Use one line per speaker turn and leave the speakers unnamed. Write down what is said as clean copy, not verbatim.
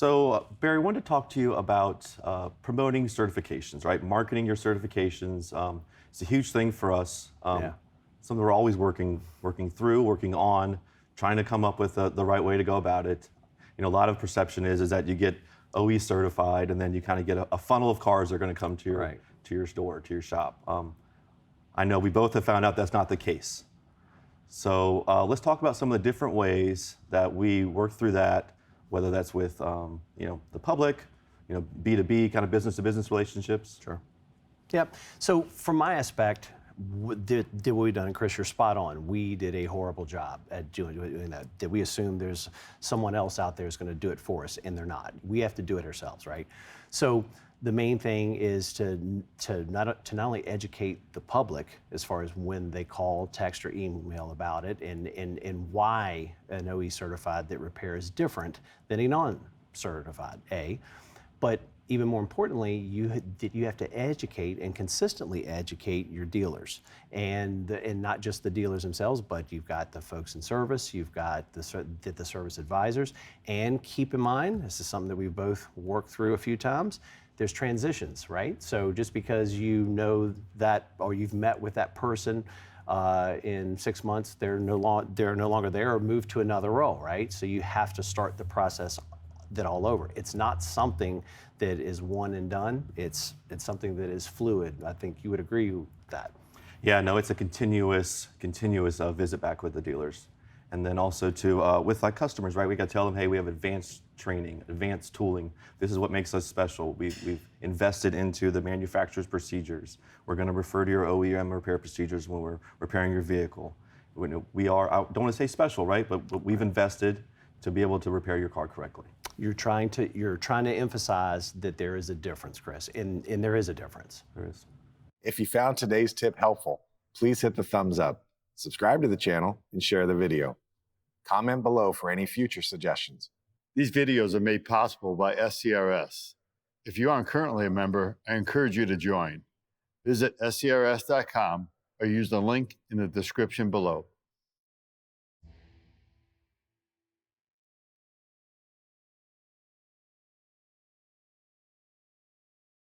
Barry, I wanted to talk to you about promoting certifications, right? Marketing your certifications. It's a huge thing for us.
Yeah.
Something we're always working through, working on, trying to come up with the right way to go about it. You know, a lot of perception is that you get OE certified, and then you kind of get a funnel of cars that are going to come to your
Right.
to your store, to your shop. I know we both have found out that's not the case. So let's talk about some of the different ways that we work through that, whether that's with the public, B2B kind of business to business relationships.
Sure. Yep. So from my aspect, did what we done, and Kris, you're spot on. We did a horrible job at doing that. Did we assume there's someone else out there who's going to do it for us, and they're not. We have to do it ourselves, right? So the main thing is to not only educate the public as far as when they call, text, or email about it, and why an OE certified that repair is different than a non-certified but even more importantly, you have to educate and consistently educate your dealers, and not just the dealers themselves, but you've got the folks in service, you've got the service advisors, and keep in mind, this is something that we've both worked through a few times. There's transitions, right? So just because you know that, or you've met with that person in 6 months, they're no longer there or moved to another role, right? So you have to start the process that all over. It's not something that is one and done. It's something that is fluid. I think you would agree with that.
Yeah, no, it's a continuous visit back with the dealers. And then also with like customers, right? We got to tell them, hey, we have advanced training, advanced tooling. This is what makes us special. We've invested into the manufacturer's procedures. We're going to refer to your OEM repair procedures when we're repairing your vehicle. We are, I don't want to say special, right? But we've invested to be able to repair your car correctly.
You're trying to emphasize that there is a difference, Kris, and there is a difference.
There is.
If you found today's tip helpful, please hit the thumbs up, subscribe to the channel, and share the video. Comment below for any future suggestions.
These videos are made possible by SCRS. If you aren't currently a member, I encourage you to join. Visit scrs.com or use the link in the description below.